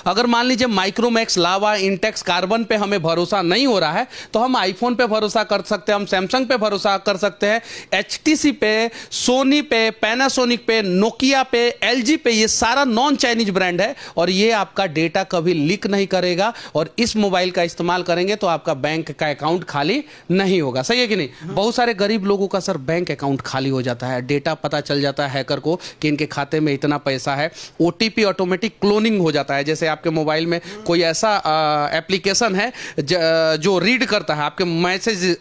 अगर मान लीजिए माइक्रोमैक्स, लावा, इंटेक्स, कार्बन पे हमें भरोसा नहीं हो रहा है तो हम आईफोन पे भरोसा कर सकते हैं, हम सैमसंग पे भरोसा कर सकते हैं, एचटीसी पे, सोनी पे, पैनासोनिक पे, नोकिया पे, एलजी पे। ये सारा नॉन चाइनीज ब्रांड है और ये आपका डेटा कभी लीक नहीं करेगा और इस मोबाइल का इस्तेमाल करेंगे तो आपका बैंक का अकाउंट खाली नहीं होगा। सही है कि नहीं? बहुत सारे गरीब लोगों का सर बैंक अकाउंट खाली हो जाता है, डेटा पता चल जाता है हैकर को कि इनके खाते में इतना पैसा है, ओटीपी ऑटोमेटिक क्लोनिंग हो जाता है। जैसे आपके मोबाइल में कोई ऐसा एप्लीकेशन है जो रीड करता है आपके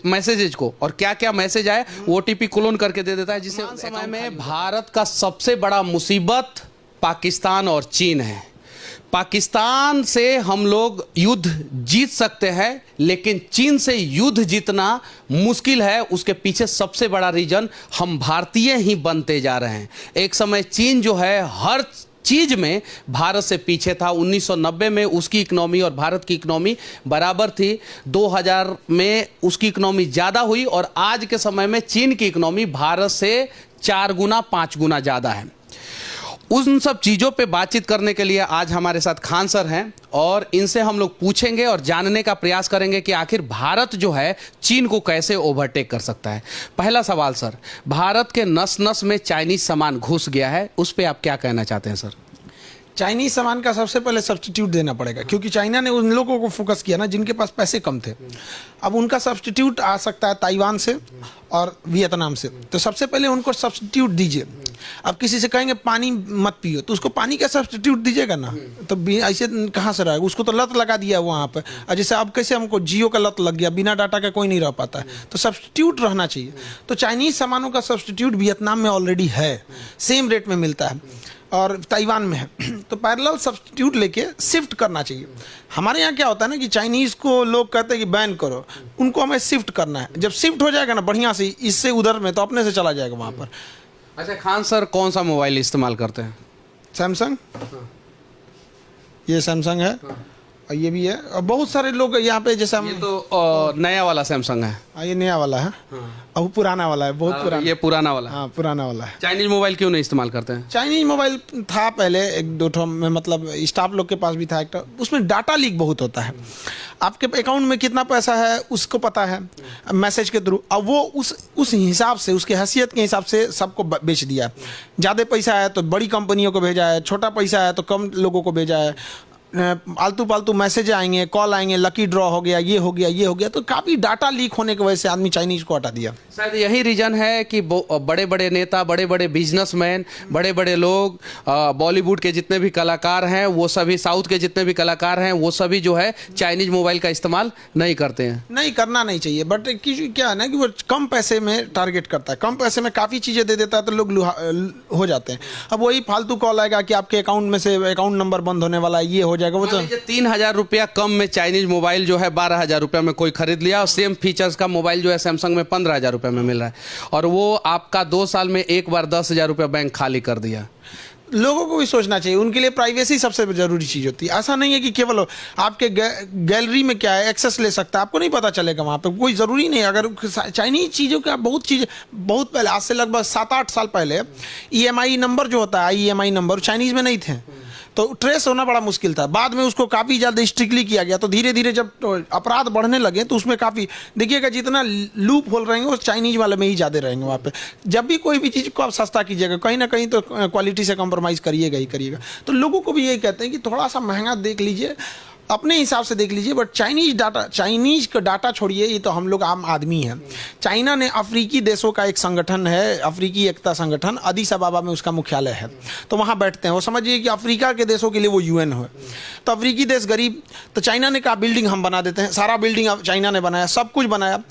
मैसेजेस को और क्या क्या मैसेज आए ओटीपी क्लोन करके दे देता है, जिससे समय में भारत का सबसे बड़ा मुसीबत पाकिस्तान और चीन है। पाकिस्तान से हम लोग युद्ध जीत सकते हैं लेकिन चीन से युद्ध जीतना मुश्किल है। उसके पीछे सबसे बड़ा रीजन हम भारतीय ही बनते जा रहे हैं। एक समय चीन जो है हर चीज में भारत से पीछे था। 1990 में उसकी इकोनॉमी और भारत की इकोनॉमी बराबर थी। 2000 में उसकी इकोनॉमी ज्यादा हुई और आज के समय में चीन की इकोनॉमी भारत से 4 गुना 5 गुना ज्यादा है। उन सब चीज़ों पे बातचीत करने के लिए आज हमारे साथ खान सर हैं और इनसे हम लोग पूछेंगे और जानने का प्रयास करेंगे कि आखिर भारत जो है चीन को कैसे ओवरटेक कर सकता है। पहला सवाल सर, भारत के नस नस में चाइनीज सामान घुस गया है, उस पर आप क्या कहना चाहते हैं सर? चाइनीज सामान का सबसे पहले सब्स्टिट्यूट देना पड़ेगा, क्योंकि चाइना ने उन लोगों को फोकस किया ना जिनके पास पैसे कम थे। अब उनका सब्स्टिट्यूट आ सकता है ताइवान से और वियतनाम से, तो सबसे पहले उनको सब्स्टिट्यूट दीजिए। अब किसी से कहेंगे पानी मत पियो तो उसको पानी का सब्स्टिट्यूट दीजिएगा ना, तो ऐसे कहाँ से रहेगा? उसको तो लत लगा दिया है वहाँ पर। और जैसे अब कैसे हमको जियो का लत लग गया, बिना डाटा का कोई नहीं रह पाता है, तो सब्स्टिट्यूट रहना चाहिए। तो चाइनीज सामानों का सब्स्टिट्यूट वियतनाम में ऑलरेडी है, सेम रेट में मिलता है और ताइवान में है, तो पैरेलल सब्स्टिट्यूट लेके शिफ्ट करना चाहिए। हमारे यहाँ क्या होता है ना कि चाइनीज़ को लोग कहते हैं कि बैन करो, उनको हमें शिफ्ट करना है। जब शिफ्ट हो जाएगा ना बढ़िया से इससे उधर में, तो अपने से चला जाएगा वहाँ पर। अच्छा खान सर, कौन सा मोबाइल इस्तेमाल करते हैं? सैमसंग, ये सैमसंग है और ये भी है। और बहुत सारे लोग यहाँ पे जैसे हम, ये तो नया वाला सैमसंग है। ये नया वाला है और वो पुराना वाला है, बहुत पुराना। ये पुराना वाला। हाँ पुराना वाला है। चाइनीज मोबाइल क्यों नहीं इस्तेमाल करते हैं? चाइनीज मोबाइल था पहले 1-2 में, मतलब स्टाफ लोग के पास भी था एक, उसमें डाटा लीक बहुत होता है। आपके अकाउंट में कितना पैसा है उसको पता है मैसेज के थ्रू। अब वो उस हिसाब से, उसके हैसियत के हिसाब से सबको बेच दिया। ज़्यादा पैसा है तो बड़ी कंपनियों को भेजा है, छोटा पैसा है तो कम लोगों को भेजा है। आलतू पालतू मैसेज आएंगे, कॉल आएंगे, लकी ड्रॉ हो गया, ये हो गया, ये हो गया, तो काफ़ी डाटा लीक होने की वजह से आदमी चाइनीज को हटा दिया। शायद यही रीजन है कि बड़े बड़े नेता, बड़े बड़े बिजनेसमैन, बड़े बड़े लोग, बॉलीवुड के जितने भी कलाकार हैं वो सभी, साउथ के जितने भी कलाकार हैं वो सभी जो है चाइनीज मोबाइल का इस्तेमाल नहीं करते हैं। नहीं करना नहीं चाहिए, बट क्या है ना कि वो कम पैसे में टारगेट करता है, कम पैसे में काफ़ी चीज़ें दे देता है तो लोग हो जाते हैं। अब वही फालतू कॉल आएगा कि आपके अकाउंट में से अकाउंट नंबर बंद होने वाला है, ये हो जाएगा। वो तो 3000 रुपया कम में चाइनीज मोबाइल जो है 12,000 रुपया में कोई खरीद लिया और सेम फीचर्स का मोबाइल जो है सैमसंग में 15,000 रुपया में मिल रहा है और वो आपका 2 साल में एक बार 10,000 रुपया बैंक खाली कर दिया। लोगों को भी सोचना चाहिए, उनके लिए प्राइवेसी सबसे जरूरी चीज़ होती है। ऐसा नहीं है कि केवल आपके गैलरी में क्या है एक्सेस ले सकता है, आपको नहीं पता चलेगा वहाँ पे, कोई ज़रूरी नहीं। अगर चाइनीज चीज़ों का बहुत पहले, आज से लगभग 7-8 साल पहले EMI नंबर जो होता है, EMI नंबर चाइनीज़ में नहीं थे, तो ट्रेस होना बड़ा मुश्किल था। बाद में उसको काफ़ी ज़्यादा स्ट्रिक्टली किया गया, तो धीरे धीरे जब अपराध बढ़ने लगे तो उसमें काफ़ी, देखिएगा जितना लूप होल रहेंगे वो चाइनीज वाले में ही ज़्यादा रहेंगे वहाँ पे। जब भी कोई भी चीज़ को आप सस्ता कीजिएगा, कहीं ना कहीं तो क्वालिटी से कॉम्प्रोमाइज़ करिएगा ही करिएगा। तो लोगों को भी यही कहते हैं कि थोड़ा सा महंगा देख लीजिए, अपने हिसाब से देख लीजिए, बट चाइनीज का डाटा छोड़िए, ये तो हम लोग आम आदमी हैं। चाइना ने अफ्रीकी देशों का एक संगठन है, अफ्रीकी एकता संगठन, अदीस अबाबा में उसका मुख्यालय है, तो वहाँ बैठते हैं। वो समझिए कि अफ्रीका के देशों के लिए वो UN है। तो अफ्रीकी देश गरीब, तो चाइना ने कहा बिल्डिंग हम बना देते हैं, सारा बिल्डिंग अब चाइना ने बनाया, सब कुछ बनाया।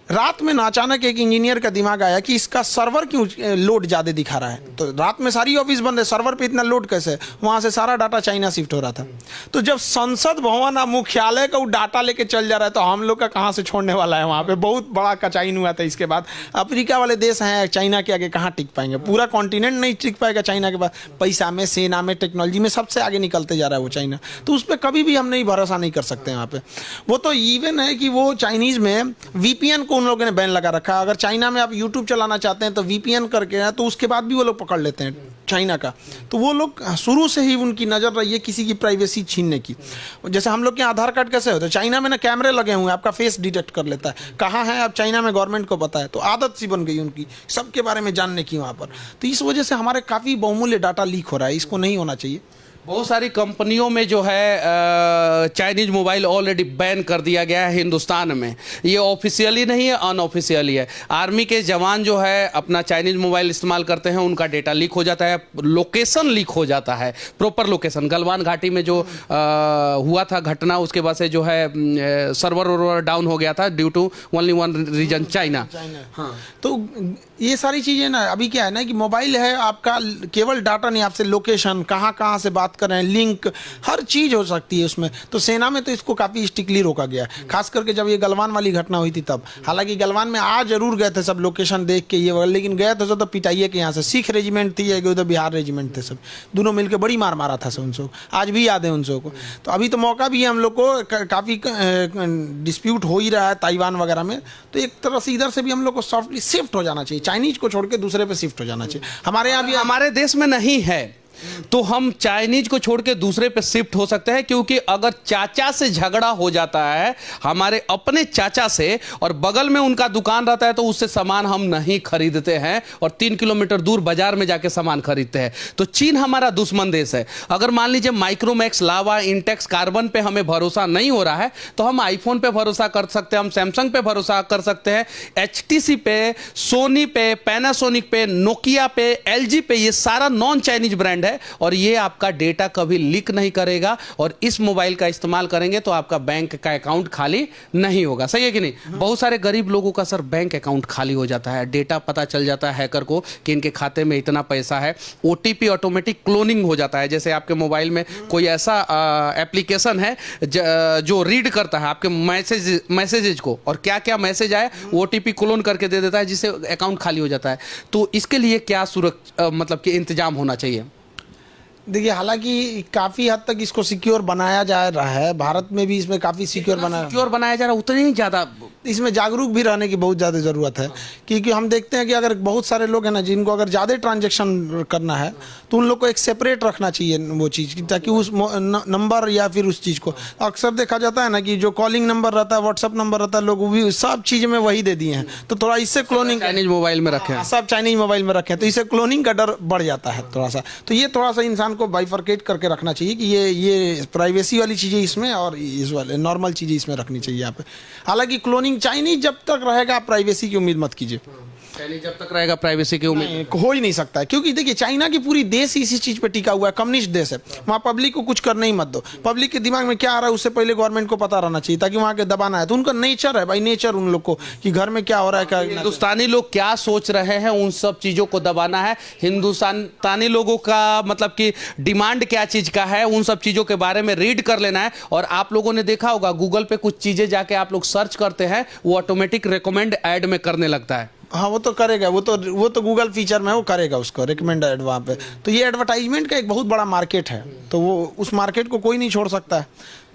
रात में ना अचानक एक इंजीनियर का दिमाग आया कि इसका सर्वर क्यों लोड ज़्यादा दिखा रहा है, तो रात में सारी ऑफिस बंद है, सर्वर पे इतना लोड कैसे? वहाँ से सारा डाटा चाइना शिफ्ट हो रहा था। तो जब संसद भवन मुख्यालय का वो डाटा लेके चल जा रहा है तो हम लोग का कहाँ से छोड़ने वाला है? वहाँ पे बहुत बड़ा कचाइन हुआ था। इसके बाद अफ्रीका वाले देश हैं, चाइना के आगे कहाँ टिक पाएंगे? पूरा कॉन्टिनेंट नहीं टिक पाएगा चाइना के बाद। पैसा में, सेना में, टेक्नोलॉजी में सबसे आगे निकलते जा रहा है वो चाइना, तो उस पर कभी भी हम नहीं भरोसा नहीं कर सकते। वहाँ पे वो तो इवन है कि वो चाइनीज़ में VPN को उन लोगों ने बैन लगा रखा है। अगर चाइना में आप यूट्यूब चलाना चाहते हैं तो वीपीएन करके है, तो उसके बाद भी वो लोग पकड़ लेते हैं चाइना का। तो वो लोग शुरू से ही उनकी नज़र रही है किसी की प्राइवेसी छीनने की। जैसे हम लोग के आधार कार्ड कैसे होते हैं, चाइना में ना कैमरे लगे हुए हैं, आपका फेस डिटेक्ट कर लेता है कहाँ है आप। चाइना में गवर्नमेंट को पता है, तो आदत सी बन गई उनकी सबके बारे में जानने की वहाँ पर। तो इस वजह से हमारे काफ़ी बहुमूल्य डाटा लीक हो रहा है, इसको नहीं होना चाहिए। बहुत सारी कंपनियों में जो है चाइनीज मोबाइल ऑलरेडी बैन कर दिया गया है हिंदुस्तान में। ये ऑफिशियली नहीं है, अनऑफिशियली है। आर्मी के जवान जो है अपना चाइनीज मोबाइल इस्तेमाल करते हैं, उनका डेटा लीक हो जाता है, लोकेशन लीक हो जाता है, प्रॉपर लोकेशन। गलवान घाटी में जो हुआ था घटना, उसके बाद से जो है सर्वर डाउन हो गया था due to only one reason, China. हाँ, तो ये सारी चीज़ें ना, अभी क्या है ना कि मोबाइल है आपका, केवल डाटा नहीं, आपसे लोकेशन, कहाँ कहाँ से बात कर रहे हैं, लिंक, हर चीज़ हो सकती है उसमें। तो सेना में तो इसको काफ़ी स्ट्रिक्टली रोका गया, खास करके जब ये गलवान वाली घटना हुई थी तब। हालांकि गलवान में आ जरूर गए थे सब लोकेशन देख के ये, लेकिन गए थे तो पिटाइए के यहाँ से सिख रेजिमेंट थी, उधर बिहार रेजिमेंट थे, सब दोनों मिलकर बड़ी मार मारा था सब उन। आज भी याद है उन को। तो अभी तो मौका भी है हम लोग को, काफ़ी डिस्प्यूट हो ही रहा है ताइवान वगैरह में, तो एक तरह से इधर से भी हम लोग को सॉफ्टली शिफ्ट हो जाना चाहिए, चाइनीज को छोड़ के दूसरे पे शिफ्ट हो जाना चाहिए। हमारे यहाँ भी, हमारे देश में नहीं है तो हम चाइनीज को छोड़ के दूसरे पे शिफ्ट हो सकते हैं, क्योंकि अगर चाचा से झगड़ा हो जाता है, हमारे अपने चाचा से, और बगल में उनका दुकान रहता है, तो उससे सामान हम नहीं खरीदते हैं और 3 किलोमीटर दूर बाजार में जाके सामान खरीदते हैं। तो चीन हमारा दुश्मन देश है। अगर मान लीजिए माइक्रोमैक्स, लावा, इंटेक्स, कार्बन पे हमें भरोसा नहीं हो रहा है, तो हम आईफोन पे भरोसा कर सकते हैं, हम सैमसंग पे भरोसा कर सकते हैं, एचटीसी पे, सोनी पे, पैनासोनिक पे, नोकिया पे, एलजी पे। ये सारा नॉन चाइनीज ब्रांड है और ये आपका डेटा कभी लीक नहीं करेगा। और इस मोबाइल का इस्तेमाल करेंगे तो आपका बैंक का अकाउंट खाली नहीं होगा। सही है कि नहीं? बहुत सारे गरीब लोगों का सर बैंक अकाउंट खाली हो जाता है, डेटा पता चल जाता है हैकर को कि इनके खाते में इतना पैसा है। ओटीपी ऑटोमेटिक क्लोनिंग हो जाता है। जैसे आपके मोबाइल में कोई ऐसा एप्लीकेशन है जो रीड करता है आपके मैसेजेज को, और क्या क्या मैसेज आए ओटीपी क्लोन करके दे देता है, जिससे अकाउंट खाली हो जाता है। तो इसके लिए क्या मतलब कि इंतजाम होना चाहिए? देखिए, हालांकि काफ़ी हद तक इसको सिक्योर बनाया जा रहा है, भारत में भी इसमें काफ़ी सिक्योर बनाया जा रहा है, उतने ही ज़्यादा इसमें जागरूक भी रहने की बहुत ज़्यादा ज़रूरत है। क्योंकि हम देखते हैं कि अगर बहुत सारे लोग हैं ना, जिनको अगर ज़्यादा ट्रांजैक्शन करना है, तो उन लोग को एक सेपरेट रखना चाहिए वो चीज़, ताकि उस नंबर या फिर उस चीज़ को, अक्सर देखा जाता है ना कि जो कॉलिंग नंबर रहता है, व्हाट्सअप नंबर रहता है, लोग भी सब चीज़ में वही दे दिए हैं। तो थोड़ा इससे क्लोनिंग, चाइनीज मोबाइल में रखे हैं, सब चाइनीज मोबाइल में रखे हैं, तो इससे क्लोनिंग का डर बढ़ जाता है थोड़ा सा। तो ये थोड़ा सा इंसान को बाइफरकेट करके रखना चाहिए कि ये प्राइवेसी वाली चीज़ें इसमें और इस वाले नॉर्मल चीज़ें इसमें रखनी चाहिए यहाँ पे। हालांकि क्लोनिंग चाइनीज जब तक रहेगा, आप प्राइवेसी की उम्मीद मत कीजिए। चाइनीज जब तक रहेगा प्राइवेसी की उम्मीद हो ही नहीं सकता है, क्योंकि देखिए चाइना की पूरी देश इसी चीज पे टिका हुआ है, कम्युनिस्ट देश है। वहाँ पब्लिक को कुछ करने ही मत दो। पब्लिक के दिमाग में क्या आ रहा है उससे पहले गवर्नमेंट को पता रहना चाहिए, ताकि वहाँ के दबाना है। तो उनका नेचर है भाई, नेचर उन लोग को कि घर में क्या हो रहा है, क्या हिंदुस्तानी लोग क्या सोच रहे हैं, उन सब चीजों को दबाना है। हिंदुस्तानी लोगों का मतलब कि डिमांड क्या चीज का है, उन सब चीजों के बारे में रीड कर लेना है। और आप लोगों ने देखा होगा गूगल पे कुछ चीजें जाके आप लोग सर्च करते हैं, वो ऑटोमेटिक रिकमेंड ऐड में करने लगता है। हाँ, वो तो करेगा, वो तो गूगल फीचर में वो करेगा उसको रिकमेंड ऐड वहाँ पे। तो ये एडवर्टाइजमेंट का एक बहुत बड़ा मार्केट है, तो वो उस मार्केट को कोई नहीं छोड़ सकता है।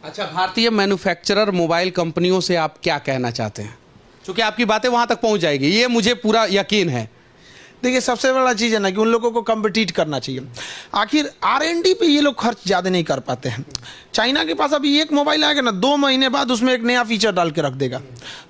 अच्छा, भारतीय मैन्युफैक्चरर मोबाइल कंपनियों से आप क्या कहना चाहते हैं? क्योंकि आपकी बातें वहां तक पहुंच जाएगी, ये मुझे पूरा यकीन है। देखिए, सबसे बड़ा चीज़ है ना कि उन लोगों को कम्पिटिट करना चाहिए। आखिर R&D पे ये लोग खर्च ज़्यादा नहीं कर पाते हैं। चाइना के पास अभी एक मोबाइल आएगा ना, 2 महीने बाद उसमें एक नया फीचर डाल के रख देगा।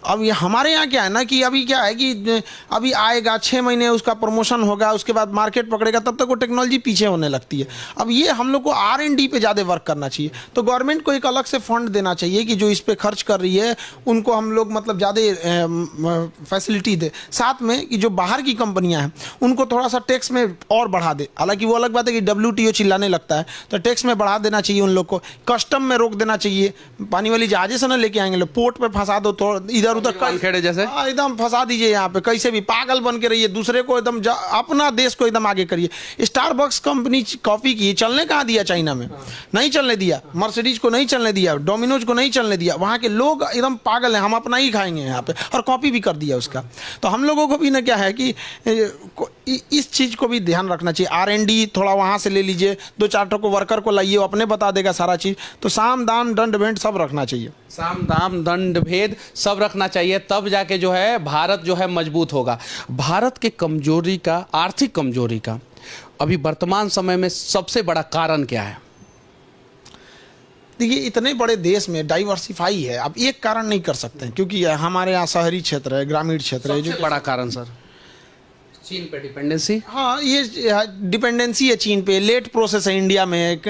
अब ये हमारे यहाँ क्या है ना कि अभी क्या है कि अभी आएगा, 6 महीने उसका प्रमोशन होगा, उसके बाद मार्केट पकड़ेगा, तब तक वो टेक्नोलॉजी पीछे होने लगती है। अब ये हम लोग को R&D पे ज़्यादा वर्क करना चाहिए। तो गवर्नमेंट को एक अलग से फंड देना चाहिए कि जो इस पर खर्च कर रही है उनको हम लोग मतलब ज़्यादा फैसिलिटी दे। साथ में कि जो बाहर की कंपनियाँ हैं उनको थोड़ा सा टैक्स में और बढ़ा दे। हालांकि वो अलग बात है कि WTO चिल्लाने लगता है, तो टैक्स में बढ़ा देना चाहिए उन लोग को। कस्टम में रोक देना चाहिए, पानी वाली जहाजे से ना लेके आएंगे लोग, पोर्ट पे फंसा दो, तो इधर उधर खेड़े जैसे एकदम फंसा दीजिए। यहाँ पे कैसे भी पागल बन के रहिए, दूसरे को एकदम अपना देश को एकदम आगे करिए। स्टारबक्स कंपनी कॉफी की चलने कहाँ दिया चाइना में? नहीं चलने दिया। मर्सिडीज को नहीं चलने दिया, डोमिनोज को नहीं चलने दिया। वहाँ के लोग एकदम पागल हैं, हम अपना ही खाएंगे यहाँ पे, और कॉपी भी कर दिया उसका। तो हम लोगों को भी ना क्या है कि इस चीज को भी ध्यान रखना चाहिए। R&D थोड़ा वहां से ले लीजिए, 2-4 ठो को वर्कर को लाइए, वो अपने बता देगा सारा चीज। तो साम दाम दंड भेंट सब रखना चाहिए। साम दाम दंड भेद सब रखना चाहिए, तब जाके जो है भारत जो है मजबूत होगा। भारत के कमजोरी का, आर्थिक कमजोरी का अभी वर्तमान समय में सबसे बड़ा कारण क्या है? देखिए, इतने बड़े देश में डाइवर्सिफाई है, आप एक कारण नहीं कर सकते हैं, क्योंकि हमारे यहाँ शहरी क्षेत्र है, ग्रामीण क्षेत्र है। सबसे बड़ा कारण सर चीन पे डिपेंडेंसी। हाँ, ये डिपेंडेंसी है चीन पे, लेट प्रोसेस है इंडिया में,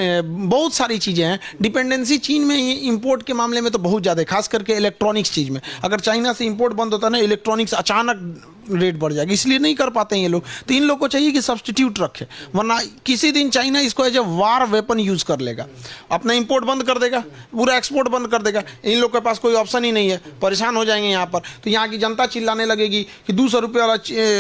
बहुत सारी चीज़ें हैं। डिपेंडेंसी चीन में इंपोर्ट के मामले में तो बहुत ज़्यादा है, खास करके इलेक्ट्रॉनिक्स चीज़ में। अगर चाइना से इंपोर्ट बंद होता है ना, इलेक्ट्रॉनिक्स अचानक रेट बढ़ जाएगी, इसलिए नहीं कर पाते हैं ये लोग। तो इन लोग को चाहिए कि सब्सटीट्यूट रखे, वरना किसी दिन चाइना इसको as a war weapon use कर लेगा, अपना इंपोर्ट बंद कर देगा, पूरा एक्सपोर्ट बंद कर देगा। इन लोग के पास कोई ऑप्शन ही नहीं है, परेशान हो जाएंगे यहाँ पर। तो यहाँ की जनता चिल्लाने लगेगी कि 200 रुपये वाला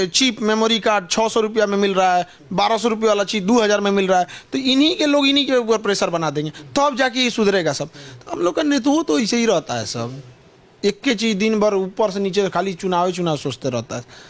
चीप मेमोरी कार्ड 600 रुपया में मिल रहा है, 1200 रुपये वाला चीज 2000 में मिल रहा है। तो इन्हीं के लोग इन्हीं के ऊपर प्रेशर बना देंगे, तब जाके ये सुधरेगा सब। तो हम लोग का नेतृत्व तो ऐसे ही रहता है, सब एक के चीज दिन भर ऊपर से नीचे खाली चुनाव सोचते रहता है।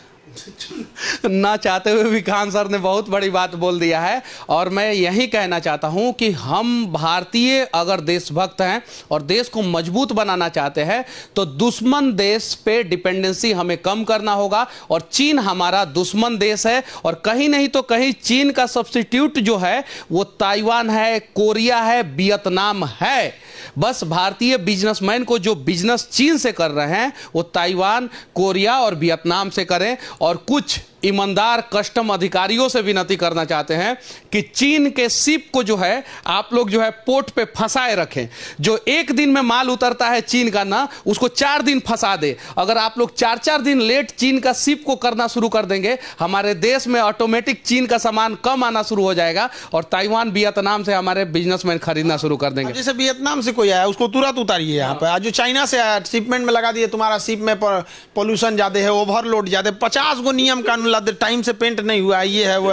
ना चाहते हुए भी खान सर ने बहुत बड़ी बात बोल दिया है। और मैं यही कहना चाहता हूं कि हम भारतीय अगर देशभक्त हैं और देश को मजबूत बनाना चाहते हैं तो दुश्मन देश पे डिपेंडेंसी हमें कम करना होगा। और चीन हमारा दुश्मन देश है, और कहीं नहीं तो कहीं चीन का सब्स्टिट्यूट जो है वो ताइवान है, कोरिया है, वियतनाम है। बस भारतीय बिजनेसमैन को जो बिजनेस चीन से कर रहे हैं वो ताइवान, कोरिया और वियतनाम से करें। और कुछ ईमानदार कस्टम अधिकारियों से विनती करना चाहते हैं कि चीन के शिप को जो है आप लोग जो है पोर्ट पे फंसाए रखें। जो एक दिन में माल उतरता है चीन का ना, उसको 4 दिन फंसा दे। अगर आप लोग 4-4 दिन लेट चीन का शिप को करना शुरू कर देंगे, हमारे देश में ऑटोमेटिक चीन का सामान कम आना शुरू हो जाएगा और ताइवान, वियतनाम से हमारे बिजनेसमैन खरीदना शुरू कर देंगे। जैसे वियतनाम से कोई आया उसको तुरंत उतारिए यहाँ पे। आज जो चाइना से आया शिपमेंट में लगा दिए, तुम्हारा शिप में पोल्यूशन ज्यादा है, ओवरलोड ज्यादा, 50 गो नियम कानून टाइम से पेंट नहीं हुआ, ये है वो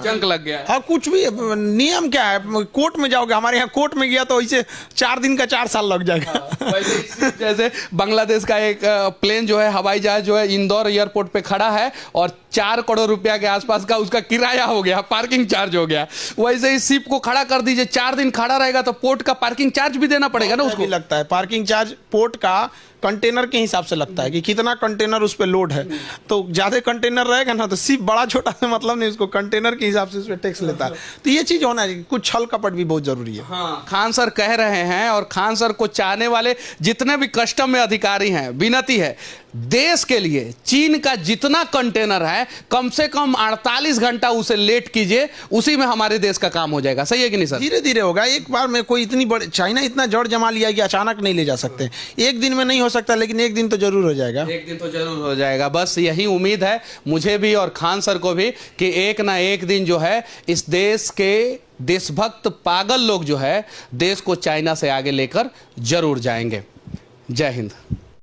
जंग लग गया। हाँ, कुछ भी नियम क्या है, कोर्ट में जाओगे, हमारे यहाँ कोर्ट में गया तो इसे 4 दिन का 4 साल लग जाएगा। जैसे बांग्लादेश का एक प्लेन जो है, हवाई जहाज जो है इंदौर एयरपोर्ट पे खड़ा है और 4 करोड़ रुपया के आसपास का उसका किराया हो गया, पार्किंग चार्ज हो गया। वैसे ही शिप को खड़ा कर दीजिए, 4 दिन खड़ा रहेगा तो पोर्ट का पार्किंग चार्ज भी देना पड़ेगा ना उसको। लगता है पार्किंग चार्ज पोर्ट का कंटेनर के हिसाब से लगता है कि कितना कंटेनर उस पे लोड है। तो ज्यादा कंटेनर रहेगा ना तो शिप बड़ा छोटा से मतलब नहीं, उसको कंटेनर के हिसाब से उस पे टैक्स लेता है। तो ये चीज होना चाहिए, कुछ छल कपट भी बहुत जरूरी है। हाँ, खान सर कह रहे हैं और खान सर को चाहने वाले जितने भी कस्टम में अधिकारी हैं, विनती है देश के लिए चीन का जितना कंटेनर है कम से कम 48 घंटा उसे लेट कीजिए, उसी में हमारे देश का काम हो जाएगा। सही है कि नहीं सर? धीरे धीरे होगा, एक बार में कोई इतनी बड़ी, चाइना इतना जड़ जमा लिया कि अचानक नहीं ले जा सकते। एक दिन में नहीं हो सकता, लेकिन एक दिन तो जरूर हो जाएगा। एक दिन तो जरूर हो जाएगा। बस यही उम्मीद है मुझे भी और खान सर को भी कि एक ना एक दिन जो है इस देश के देशभक्त पागल लोग जो है देश को चाइना से आगे लेकर जरूर जाएंगे। जय हिंद।